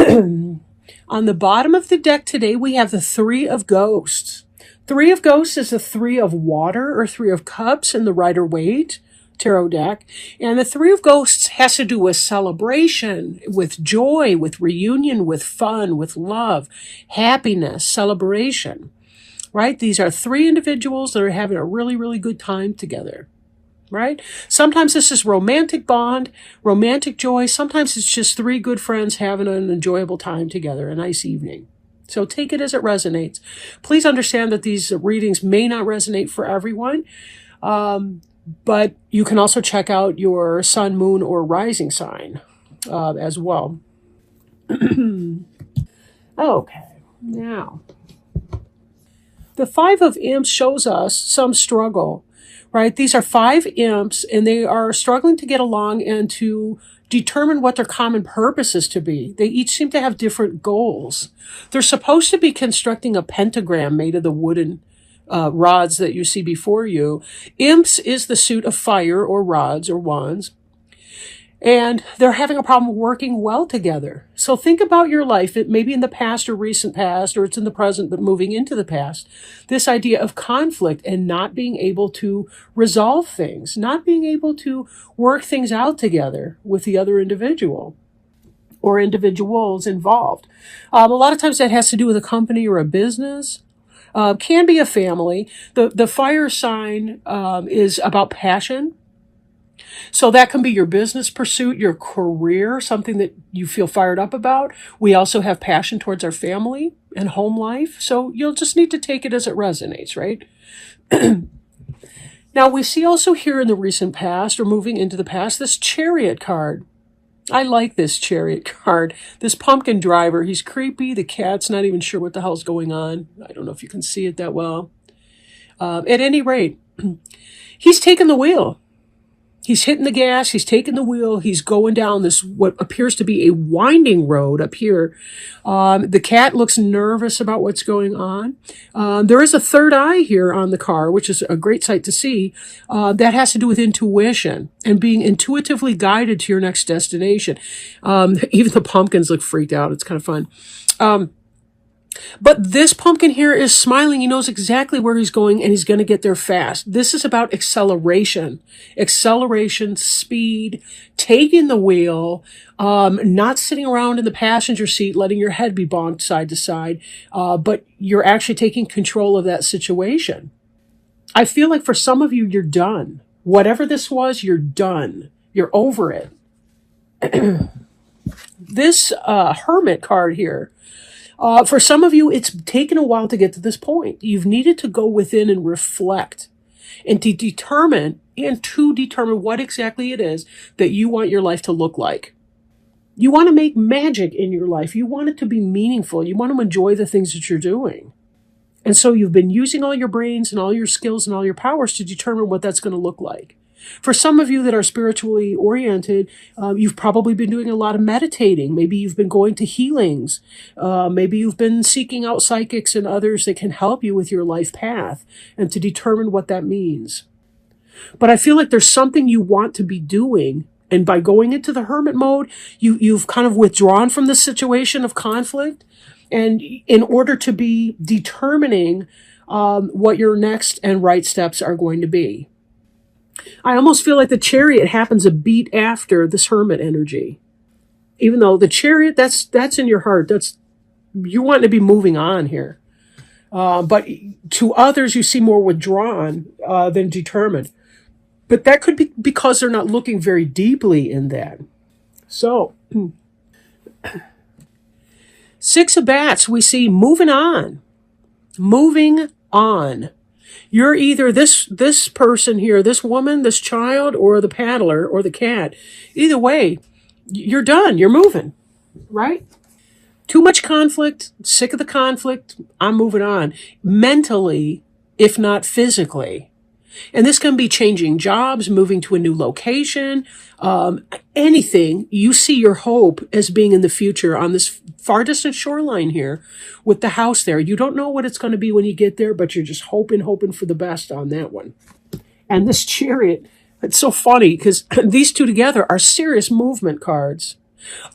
On the bottom of the deck today, we have the Three of Ghosts. Three of Ghosts is the Three of Water or Three of Cups in the Rider-Waite tarot deck. And the Three of Ghosts has to do with celebration, with joy, with reunion, with fun, with love, happiness, celebration, right? These are three individuals that are having a really, really good time together, right? Sometimes this is romantic bond, romantic joy. Sometimes it's just three good friends having an enjoyable time together, a nice evening. So take it as it resonates. Please understand that these readings may not resonate for everyone. But you can also check out your sun, moon, or rising sign as well. Okay, now. The Five of Imps shows us some struggle, right? These are five imps, and they are struggling to get along and to determine what their common purpose is to be. They each seem to have different goals. They're supposed to be constructing a pentagram made of the wooden rods that you see before you. Imps is the suit of fire or rods or wands. And they're having a problem working well together. So think about your life. It may be in the past or recent past, or it's in the present, but moving into the past. This idea of conflict and not being able to resolve things, not being able to work things out together with the other individual or individuals involved. A lot of times that has to do with a company or a business. Can be a family. The fire sign is about passion. So that can be your business pursuit, your career, something that you feel fired up about. We also have passion towards our family and home life. So you'll just need to take it as it resonates, right? Now we see also here in the recent past or moving into the past, this Chariot card. I like this Chariot card. This pumpkin driver, he's creepy. The cat's not even sure what the hell's going on. I don't know if you can see it that well. At any rate, he's taking the wheel. He's hitting the gas. He's taking the wheel. He's going down this, what appears to be a winding road up here. The cat looks nervous about what's going on. There is a third eye here on the car, which is a great sight to see. That has to do with intuition and being intuitively guided to your next destination. Even the pumpkins look freaked out. It's kind of fun. But this pumpkin here is smiling. He knows exactly where he's going, and he's going to get there fast. This is about acceleration, speed, taking the wheel, not sitting around in the passenger seat, letting your head be bonked side to side, but you're actually taking control of that situation. I feel like for some of you, you're done. Whatever this was, you're done. You're over it. This Hermit card here, for some of you, it's taken a while to get to this point. You've needed to go within and reflect and to determine what exactly it is that you want your life to look like. You want to make magic in your life. You want it to be meaningful. You want to enjoy the things that you're doing. And so you've been using all your brains and all your skills and all your powers to determine what that's going to look like. For some of you that are spiritually oriented, you've probably been doing a lot of meditating. Maybe you've been going to healings. Maybe you've been seeking out psychics and others that can help you with your life path and to determine what that means. But I feel like there's something you want to be doing. And by going into the hermit mode, you've kind of withdrawn from the situation of conflict. And in order to be determining what your next and right steps are going to be. I almost feel like the Chariot happens a beat after this Hermit energy. Even though the Chariot, that's in your heart. You want to be moving on here. But to others, you see more withdrawn than determined. But that could be because they're not looking very deeply in that. So, Six of Bats, we see moving on. Moving on. You're either this person here, this woman, this child, or the paddler, or the cat. Either way, you're done. You're moving, right? Too much conflict, sick of the conflict, I'm moving on. Mentally, if not physically. And this can be changing jobs, moving to a new location, anything. You see your hope as being in the future on this far distant shoreline here with the house there. You don't know what it's going to be when you get there, but you're just hoping for the best on that one. And this Chariot, it's so funny because these two together are serious movement cards.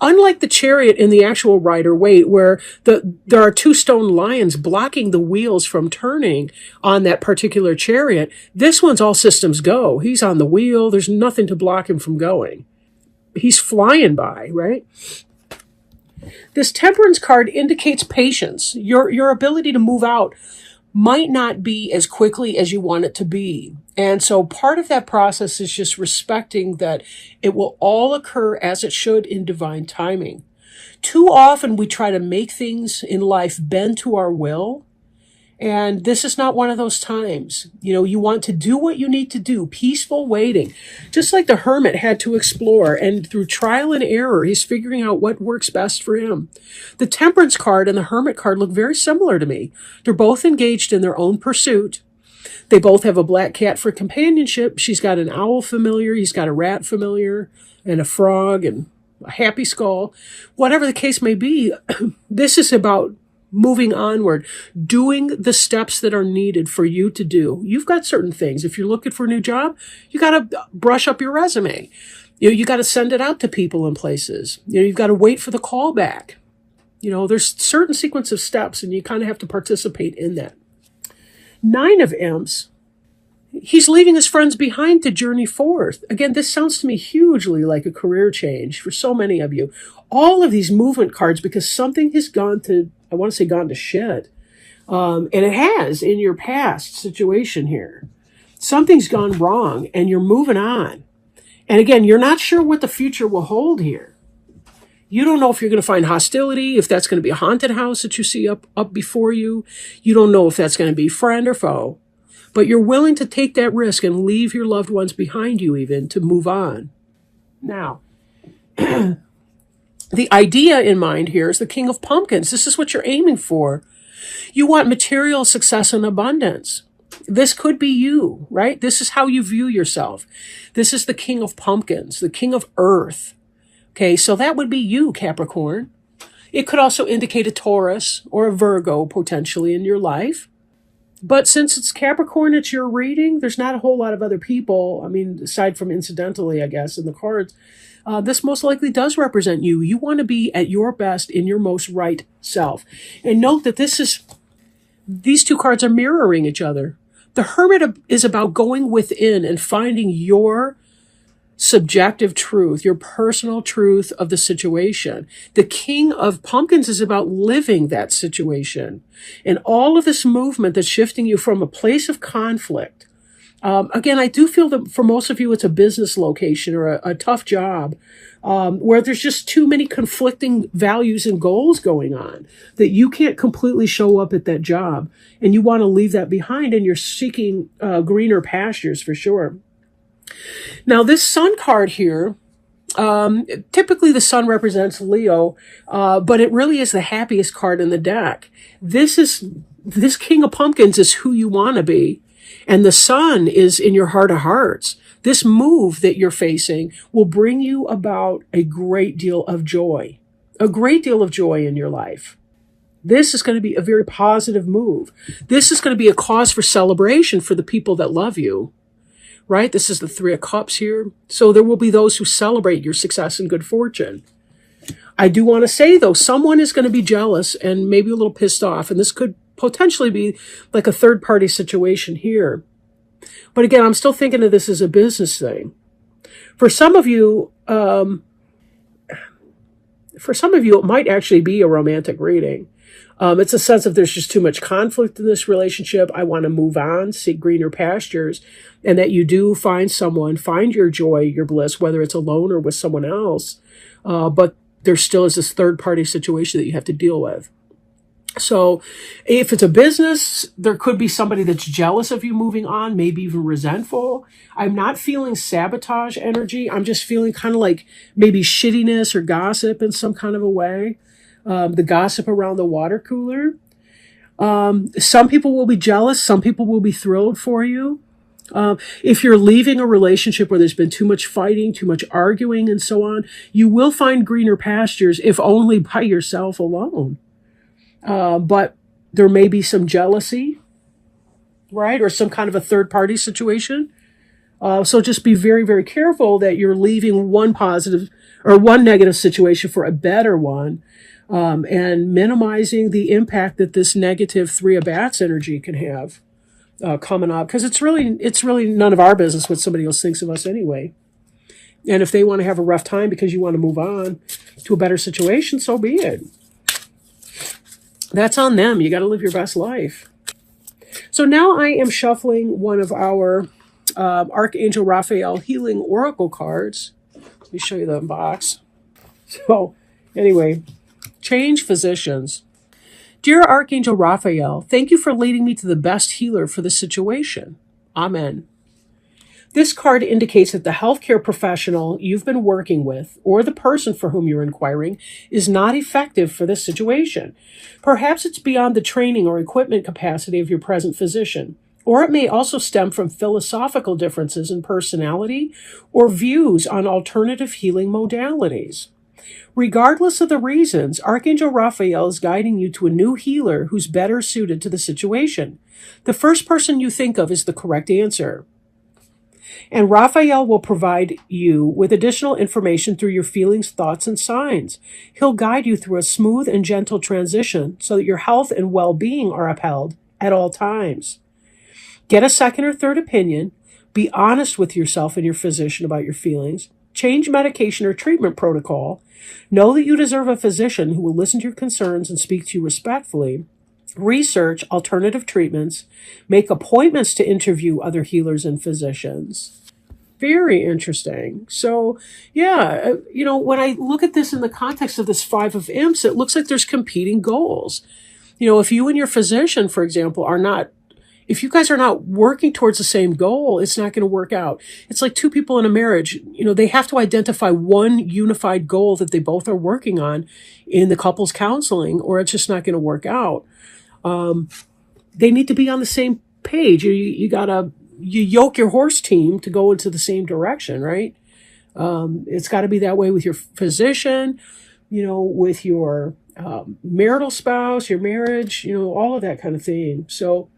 Unlike the Chariot in the actual Rider-Waite, where there are two stone lions blocking the wheels from turning on that particular chariot, this one's all systems go. He's on the wheel. There's nothing to block him from going. He's flying by, right? This Temperance card indicates patience. Your ability to move out might not be as quickly as you want it to be. And so part of that process is just respecting that it will all occur as it should in divine timing. Too often we try to make things in life bend to our will. And this is not one of those times. You want to do what you need to do, peaceful waiting. Just like the hermit had to explore, and through trial and error, he's figuring out what works best for him. The Temperance card and the Hermit card look very similar to me. They're both engaged in their own pursuit. They both have a black cat for companionship. She's got an owl familiar, he's got a rat familiar, and a frog, and a happy skull. Whatever the case may be, this is about moving onward, doing the steps that are needed for you to do. You've got certain things. If you're looking for a new job, you got to brush up your resume. You got to send it out to people and places. You've got to wait for the call back. There's certain sequence of steps, and you kind of have to participate in that. 9 of Imps. He's leaving his friends behind to journey forth. Again, this sounds to me hugely like a career change for so many of you. All of these movement cards, because something has gone to shit. And it has in your past situation here. Something's gone wrong and you're moving on. And again, you're not sure what the future will hold here. You don't know if you're going to find hostility, if that's going to be a haunted house that you see up before you. You don't know if that's going to be friend or foe. But you're willing to take that risk and leave your loved ones behind you even to move on. Now, the idea in mind here is the King of Pumpkins. This is what you're aiming for. You want material success and abundance. This could be you, right? This is how you view yourself. This is the King of Pumpkins, the King of Earth. Okay, so that would be you, Capricorn. It could also indicate a Taurus or a Virgo potentially in your life. But since it's Capricorn, it's your reading, there's not a whole lot of other people, aside from incidentally, I guess, in the cards. This most likely does represent you. You want to be at your best in your most right self. And note that these two cards are mirroring each other. The Hermit is about going within and finding your subjective truth, your personal truth of the situation. The King of Pumpkins is about living that situation. And all of this movement that's shifting you from a place of conflict. Again, I do feel that for most of you, it's a business location or a tough job where there's just too many conflicting values and goals going on that you can't completely show up at that job. And you want to leave that behind, and you're seeking greener pastures for sure. Now, this Sun card here, typically the Sun represents Leo, but it really is the happiest card in the deck. This King of Pumpkins is who you want to be. And the Sun is in your heart of hearts. This move that you're facing will bring you about a great deal of joy in your life. This is going to be a very positive move. This is going to be a cause for celebration for the people that love you. Right? This is the 3 of Cups here. So there will be those who celebrate your success and good fortune. I do want to say, though, someone is going to be jealous and maybe a little pissed off. And this could potentially be like a third-party situation here. But again, I'm still thinking of this as a business thing. For some of you, it might actually be a romantic reading. It's a sense of there's just too much conflict in this relationship. I want to move on, seek greener pastures, and that you do find your joy, your bliss, whether it's alone or with someone else. But there still is this third-party situation that you have to deal with. So if it's a business, there could be somebody that's jealous of you moving on, maybe even resentful. I'm not feeling sabotage energy. I'm just feeling kind of like maybe shittiness or gossip in some kind of a way. The gossip around the water cooler. Some people will be jealous. Some people will be thrilled for you. If you're leaving a relationship where there's been too much fighting, too much arguing, and so on, you will find greener pastures, if only by yourself alone. But there may be some jealousy, right? Or some kind of a third-party situation. So just be very, very careful that you're leaving one positive or one negative situation for a better one, and minimizing the impact that this negative Three of Bats energy can have coming up, because it's really none of our business what somebody else thinks of us anyway. And if they want to have a rough time because you want to move on to a better situation, so be it. That's on them. You got to live your best life. So now I am shuffling one of our Archangel Raphael Healing Oracle cards. Let me show you the box. So anyway, change physicians. Dear Archangel Raphael, thank you for leading me to the best healer for the situation. Amen. This card indicates that the healthcare professional you've been working with, or the person for whom you're inquiring, is not effective for this situation. Perhaps it's beyond the training or equipment capacity of your present physician, or it may also stem from philosophical differences in personality or views on alternative healing modalities. Regardless of the reasons, Archangel Raphael is guiding you to a new healer who's better suited to the situation. The first person you think of is the correct answer. And Raphael will provide you with additional information through your feelings, thoughts, and signs. He'll guide you through a smooth and gentle transition so that your health and well-being are upheld at all times. Get a second or third opinion. Be honest with yourself and your physician about your feelings. Change medication or treatment protocol. Know that you deserve a physician who will listen to your concerns and speak to you respectfully. Research alternative treatments. Make appointments to interview other healers and physicians. Very interesting. So, yeah, when I look at this in the context of this Five of Imps, it looks like there's competing goals. If you and your physician, for example, if you guys are not working towards the same goal, it's not going to work out. It's like two people in a marriage. They have to identify one unified goal that they both are working on in the couples counseling, or it's just not going to work out. They need to be on the same page. You yoke your horse team to go into the same direction, right? It's got to be that way with your physician, with your marital spouse, your marriage, all of that kind of thing. So